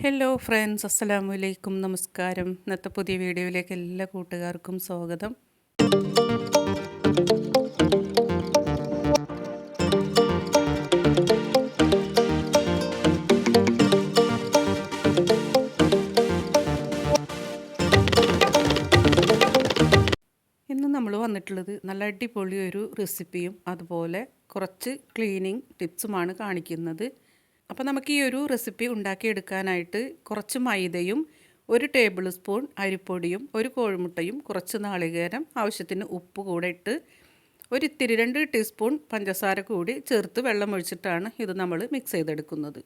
Hello friends, അസ്സലാമു അലൈക്കും, നമസ്കാരം. ഇന്നത്തെ പുതിയ വീഡിയോയിലേക്ക് എല്ലാ കൂട്ടുകാർക്കും സ്വാഗതം. ഇന്ന് നമ്മൾ വന്നിട്ടുള്ളത് നല്ല അടിപൊളി ഒരു റെസിപ്പിയും അതുപോലെ കുറച്ച് ക്ലീനിങ് ടിപ്സുമാണ് കാണിക്കുന്നത്. അപ്പോൾ നമുക്ക് ഈ ഒരു റെസിപ്പി ഉണ്ടാക്കിയെടുക്കാനായിട്ട് കുറച്ച് മൈദയും 1 ടേബിൾ സ്പൂൺ അരിപ്പൊടിയും 1 കോഴിമുട്ടയും കുറച്ച് നാളികേരം ആവശ്യത്തിന് ഉപ്പ് കൂടെ ഇട്ട് ഒരിത്തിരി 2 ടീസ്പൂൺ പഞ്ചസാര കൂടി ചേർത്ത് വെള്ളം ഒഴിച്ചിട്ടാണ് ഇത് നമ്മൾ മിക്സ് ചെയ്തെടുക്കുന്നത്.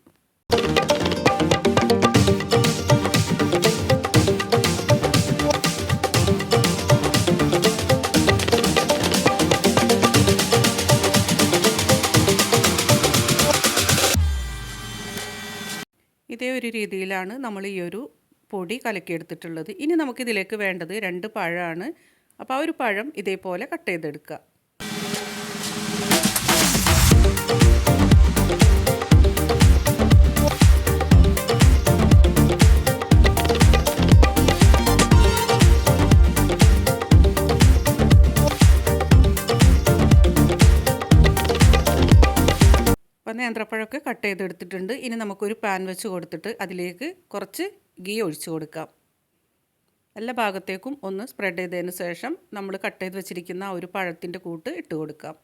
ഇതേ ഒരു രീതിയിലാണ് നമ്മൾ ഈ ഒരു പൊടി കലക്കിയെടുത്തിട്ടുള്ളത്. ഇനി നമുക്കിതിലേക്ക് വേണ്ടത് 2 പഴമാണ്. അപ്പോൾ ആ ഒരു പഴം ഇതേപോലെ കട്ട് ചെയ്തെടുക്കുക. അപ്പോൾ നേന്ത്രപ്പഴമൊക്കെ കട്ട് ചെയ്തെടുത്തിട്ടുണ്ട്. ഇനി നമുക്കൊരു പാൻ വെച്ച് കൊടുത്തിട്ട് അതിലേക്ക് കുറച്ച് ഗീ ഒഴിച്ച് കൊടുക്കാം. എല്ലാ ഭാഗത്തേക്കും ഒന്ന് സ്പ്രെഡ് ചെയ്തതിന് ശേഷം നമ്മൾ കട്ട് ചെയ്ത് വെച്ചിരിക്കുന്ന ആ ഒരു പഴത്തിൻ്റെ കൂട്ട് ഇട്ട് കൊടുക്കാം.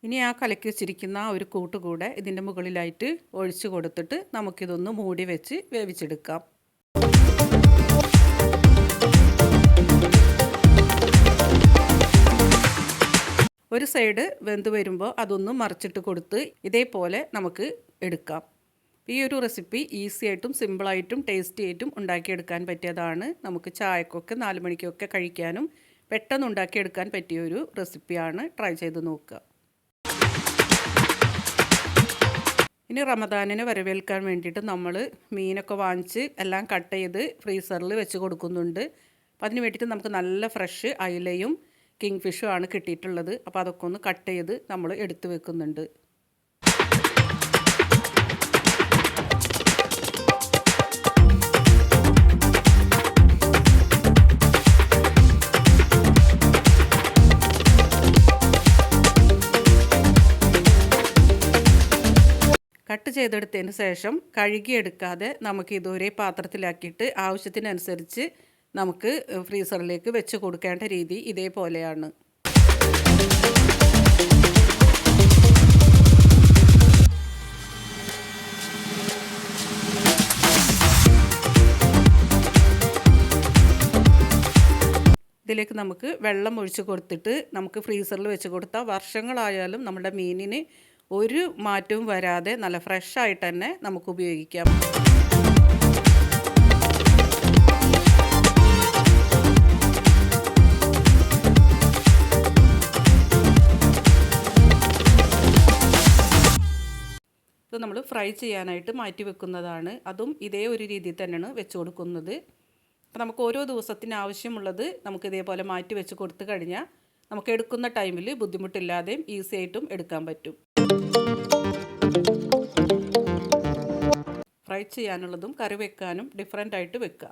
ഇനി ആ കലക്കി വെച്ചിരിക്കുന്ന ആ ഒരു കൂട്ട് കൂടെ ഇതിൻ്റെ മുകളിലായിട്ട് ഒഴിച്ച് കൊടുത്തിട്ട് നമുക്കിതൊന്ന് മൂടി വെച്ച് വേവിച്ചെടുക്കാം. ഒരു സൈഡ് വെന്ത് വരുമ്പോൾ അതൊന്ന് മറിച്ചിട്ട് കൊടുത്ത് ഇതേപോലെ നമുക്ക് എടുക്കാം. ഈ ഒരു റെസിപ്പി ഈസി ആയിട്ടും സിമ്പിളായിട്ടും ടേസ്റ്റി ആയിട്ടും ഉണ്ടാക്കിയെടുക്കാൻ പറ്റിയതാണ്. നമുക്ക് ചായക്കൊക്കെ 4 മണിക്കൊക്കെ കഴിക്കാനും പെട്ടെന്ന് ഉണ്ടാക്കിയെടുക്കാൻ പറ്റിയൊരു റെസിപ്പിയാണ്. ട്രൈ ചെയ്ത് നോക്കുക. ഇനി റമദാനിനെ വരവേൽക്കാൻ വേണ്ടിയിട്ട് നമ്മൾ മീനൊക്കെ വാങ്ങിച്ച് എല്ലാം കട്ട് ചെയ്ത് ഫ്രീസറിൽ വെച്ച് കൊടുക്കുന്നുണ്ട്. അപ്പോൾ അതിന് വേണ്ടിയിട്ട് നമുക്ക് നല്ല ഫ്രഷ് അയിലയും കിങ് ഫിഷും ആണ് കിട്ടിയിട്ടുള്ളത്. അപ്പോൾ അതൊക്കെ ഒന്ന് കട്ട് ചെയ്ത് നമ്മൾ എടുത്ത് വെക്കുന്നുണ്ട്. കട്ട് ചെയ്തെടുത്തതിന് ശേഷം കഴുകിയെടുക്കാതെ നമുക്ക് ഇതൊരേ പാത്രത്തിലാക്കിയിട്ട് ആവശ്യത്തിനനുസരിച്ച് നമുക്ക് ഫ്രീസറിലേക്ക് വെച്ച് കൊടുക്കേണ്ട രീതി ഇതേപോലെയാണ്. ഇതിലേക്ക് നമുക്ക് വെള്ളം ഒഴിച്ച് കൊടുത്തിട്ട് നമുക്ക് ഫ്രീസറിൽ വെച്ച് കൊടുത്താൽ വർഷങ്ങളായാലും നമ്മുടെ മീനിന് ഒരു മാറ്റവും വരാതെ നല്ല ഫ്രഷായിട്ട് തന്നെ നമുക്ക് ഉപയോഗിക്കാം. ഇത് നമ്മൾ ഫ്രൈ ചെയ്യാനായിട്ട് മാറ്റി വെക്കുന്നതാണ്. അതും ഇതേ ഒരു രീതിയിൽ തന്നെയാണ് വെച്ച് കൊടുക്കുന്നത്. അപ്പോൾ നമുക്ക് ഓരോ ദിവസത്തിന് ആവശ്യമുള്ളത് നമുക്ക് ഇതേപോലെ മാറ്റി വെച്ച് കൊടുത്തു കഴിഞ്ഞാൽ നമുക്ക് എടുക്കുന്ന ടൈമിൽ ബുദ്ധിമുട്ടില്ലാതെയും ഈസി ആയിട്ടും എടുക്കാൻ പറ്റും. ഫ്രൈ ചെയ്യാനുള്ളതും കറി വെക്കാനും ഡിഫറെൻ്റ് ആയിട്ട് വെക്കുക.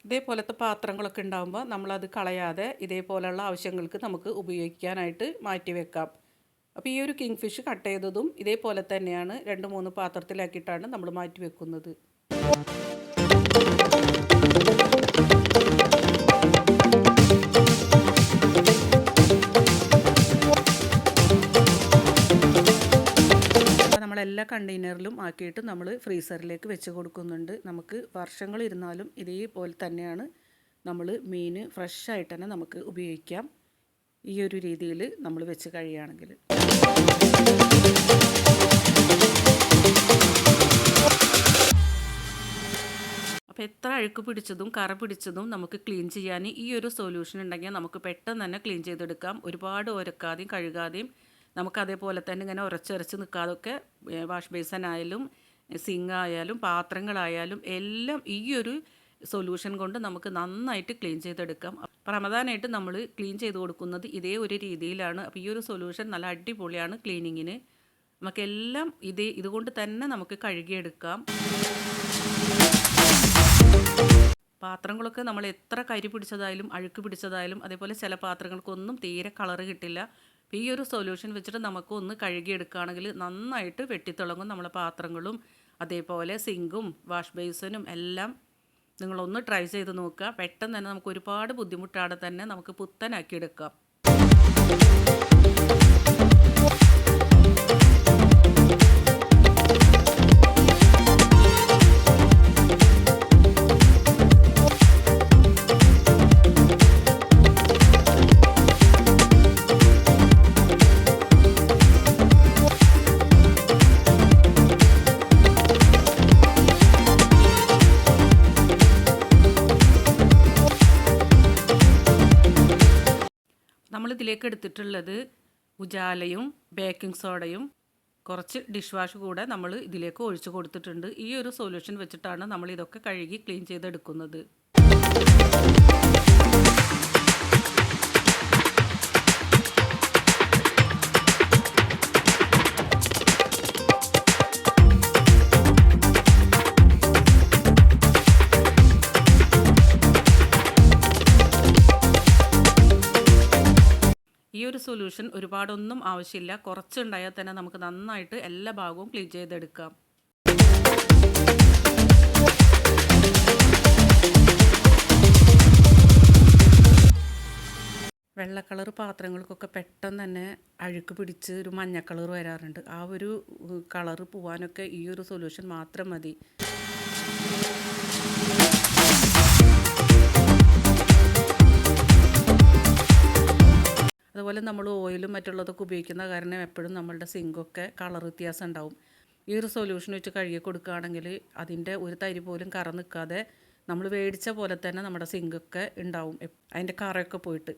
ഇതേപോലത്തെ പാത്രങ്ങളൊക്കെ ഉണ്ടാകുമ്പോൾ നമ്മളത് കളയാതെ ഇതേപോലെയുള്ള ആവശ്യങ്ങൾക്ക് നമുക്ക് ഉപയോഗിക്കാനായിട്ട് മാറ്റി വെക്കാം. അപ്പോൾ ഈ ഒരു കിങ് ഫിഷ് കട്ട് ചെയ്തതും ഇതേപോലെ തന്നെയാണ് 2-3 പാത്രത്തിലാക്കിയിട്ടാണ് നമ്മൾ മാറ്റി വെക്കുന്നത്. നമ്മളെല്ലാ കണ്ടെയ്നറിലും ആക്കിയിട്ട് നമ്മൾ ഫ്രീസറിലേക്ക് വെച്ച് കൊടുക്കുന്നുണ്ട്. നമുക്ക് വർഷങ്ങളിരുന്നാലും ഇതേപോലെ തന്നെയാണ് നമ്മൾ മീൻ ഫ്രഷായിട്ട് തന്നെ നമുക്ക് ഉപയോഗിക്കാം. ഈ ഒരു രീതിയിൽ നമ്മൾ വെച്ച് കഴിയുകയാണെങ്കിൽ. അപ്പോൾ എത്ര അഴുക്ക് പിടിച്ചതും കറ പിടിച്ചതും നമുക്ക് ക്ലീൻ ചെയ്യാൻ ഈ ഒരു സൊല്യൂഷൻ ഉണ്ടെങ്കിൽ നമുക്ക് പെട്ടെന്ന് തന്നെ ക്ലീൻ ചെയ്തെടുക്കാം. ഒരുപാട് ഒരക്കാതെയും കഴുകാതെയും നമുക്കതേപോലെ തന്നെ ഇങ്ങനെ ഉരച്ചുരച്ച് നിൽക്കാതൊക്കെ വാഷ് ബേസിൻ ആയാലും സിങ്ക് ആയാലും പാത്രങ്ങളായാലും എല്ലാം ഈ ഒരു സൊല്യൂഷൻ കൊണ്ട് നമുക്ക് നന്നായിട്ട് ക്ലീൻ ചെയ്തെടുക്കാം. അപ്പോൾ റമദാനായിട്ട് നമ്മൾ ക്ലീൻ ചെയ്ത് കൊടുക്കുന്നത് ഇതേ ഒരു രീതിയിലാണ്. അപ്പോൾ ഈ ഒരു സൊല്യൂഷൻ നല്ല അടിപൊളിയാണ് ക്ലീനിങ്ങിന്. നമുക്കെല്ലാം ഇതുകൊണ്ട് തന്നെ നമുക്ക് കഴുകിയെടുക്കാം. പാത്രങ്ങളൊക്കെ നമ്മൾ എത്ര കരി പിടിച്ചതായാലും അഴുക്ക് പിടിച്ചതായാലും അതേപോലെ ചില പാത്രങ്ങൾക്കൊന്നും തീരെ കളറ് കിട്ടില്ല. അപ്പോൾ ഈ ഒരു സൊല്യൂഷൻ വെച്ചിട്ട് നമുക്ക് ഒന്ന് കഴുകിയെടുക്കുകയാണെങ്കിൽ നന്നായിട്ട് വെട്ടിത്തിളങ്ങും നമ്മളെ പാത്രങ്ങളും അതേപോലെ സിങ്കും വാഷ് ബേസിനും എല്ലാം. നിങ്ങളൊന്ന് ട്രൈ ചെയ്ത് നോക്കുക. പെട്ടെന്ന് തന്നെ നമുക്ക് ഒരുപാട് ബുദ്ധിമുട്ടാതെ തന്നെ നമുക്ക് പുത്തനാക്കിയെടുക്കാം. നമ്മളിതിലേക്ക് എടുത്തിട്ടുള്ളത് ഉജാലയും ബേക്കിംഗ് സോഡയും കുറച്ച് ഡിഷ് വാഷ് കൂടെ നമ്മൾ ഇതിലേക്ക് ഒഴിച്ച് കൊടുത്തിട്ടുണ്ട്. ഈ ഒരു സൊല്യൂഷൻ വെച്ചിട്ടാണ് നമ്മൾ ഇതൊക്കെ കഴുകി ക്ലീൻ ചെയ്തെടുക്കുന്നത്. ഈ ഒരു സൊല്യൂഷൻ ഒരുപാടൊന്നും ആവശ്യമില്ല. കുറച്ചുണ്ടായാൽ തന്നെ നമുക്ക് നന്നായിട്ട് എല്ലാ ഭാഗവും ക്ലീൻ ചെയ്തെടുക്കാം. വെള്ള കളർ പാത്രങ്ങൾക്കൊക്കെ പെട്ടെന്ന് തന്നെ അഴുക്ക് പിടിച്ച് ഒരു മഞ്ഞ കളർ വരാറുണ്ട്. ആ ഒരു കളറ് പോവാനൊക്കെ ഈ ഒരു സൊല്യൂഷൻ മാത്രം മതി. അതുപോലെ നമ്മൾ ഓയിലും മറ്റുള്ളതൊക്കെ ഉപയോഗിക്കുന്ന കാരണം എപ്പോഴും നമ്മളുടെ സിങ്കൊക്കെ കളർ വ്യത്യാസം ഉണ്ടാവും. ഈ ഒരു സൊല്യൂഷൻ വെച്ച് കഴുകി കൊടുക്കുകയാണെങ്കിൽ അതിൻ്റെ ഒരു തരി പോലും കറ നിൽക്കാതെ നമ്മൾ മേടിച്ച പോലെ തന്നെ നമ്മുടെ സിങ്കൊക്കെ ഉണ്ടാവും, അതിൻ്റെ കറയൊക്കെ പോയിട്ട്.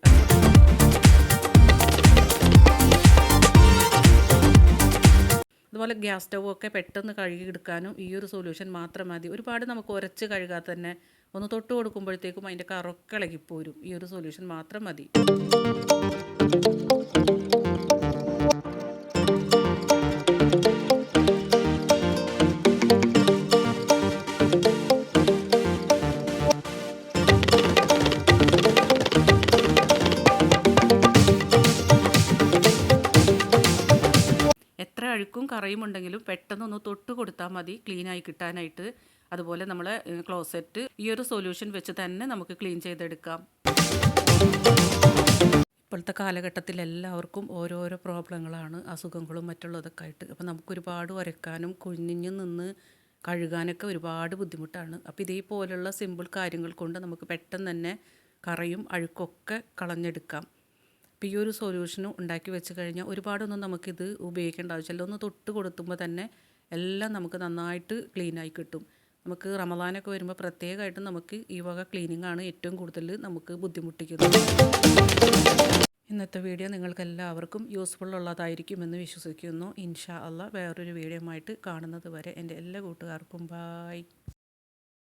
അതുപോലെ ഗ്യാസ് സ്റ്റൗവൊക്കെ പെട്ടെന്ന് കഴുകി എടുക്കാനും ഈ ഒരു സൊല്യൂഷൻ മാത്രം മതി. ഒരുപാട് നമുക്ക് ഉരച്ച് കഴുകാതെ തന്നെ ഒന്ന് തൊട്ട് കൊടുക്കുമ്പോഴത്തേക്കും അതിൻ്റെ കറൊക്കെ ഇളകിപ്പോരും. ഈ ഒരു സൊല്യൂഷൻ മാത്രം മതി. എത്ര അഴുക്കും കറയും ഉണ്ടെങ്കിലും പെട്ടെന്നൊന്ന് തൊട്ട് കൊടുത്താൽ മതി ക്ലീനായി കിട്ടാനായിട്ട്. അതുപോലെ നമ്മളെ ക്ലോസറ്റ് ഈ ഒരു സൊല്യൂഷൻ വെച്ച് തന്നെ നമുക്ക് ക്ലീൻ ചെയ്തെടുക്കാം. ഇപ്പോഴത്തെ കാലഘട്ടത്തിൽ എല്ലാവർക്കും ഓരോരോ പ്രോബ്ലങ്ങളാണ്, അസുഖങ്ങളും മറ്റുള്ളതൊക്കെ ആയിട്ട്. അപ്പോൾ നമുക്കൊരുപാട് ഉരയ്ക്കാനും കുനിഞ്ഞ് നിന്ന് കഴുകാനൊക്കെ ഒരുപാട് ബുദ്ധിമുട്ടാണ്. അപ്പോൾ ഇതേപോലുള്ള സിമ്പിൾ കാര്യങ്ങൾ കൊണ്ട് നമുക്ക് പെട്ടെന്ന് തന്നെ കറയും അഴുക്കൊക്കെ കളഞ്ഞെടുക്കാം. അപ്പോൾ ഈ ഒരു സൊല്യൂഷനും ഉണ്ടാക്കി വെച്ച് കഴിഞ്ഞാൽ ഒരുപാടൊന്നും നമുക്കിത് ഉപയോഗിക്കേണ്ട ആവശ്യമില്ല. ഒന്ന് തൊട്ട് കൊടുത്തുമ്പോൾ തന്നെ എല്ലാം നമുക്ക് നന്നായിട്ട് ക്ലീനായി കിട്ടും. നമുക്ക് റമദാനൊക്കെ വരുമ്പോൾ പ്രത്യേകമായിട്ട് നമുക്ക് ഈ വക ക്ലീനിങ്ങാണ് ഏറ്റവും കൂടുതൽ നമുക്ക് ബുദ്ധിമുട്ടിക്കുന്നത്. ഇന്നത്തെ വീഡിയോ നിങ്ങൾക്ക് എല്ലാവർക്കും യൂസ്ഫുൾ ഉള്ളതായിരിക്കുമെന്ന് വിശ്വസിക്കുന്നു. ഇൻഷാ അള്ളാ വേറൊരു വീഡിയോ ആയിട്ട് കാണുന്നത് വരെ എൻ്റെ എല്ലാ കൂട്ടുകാർക്കും ബായ്.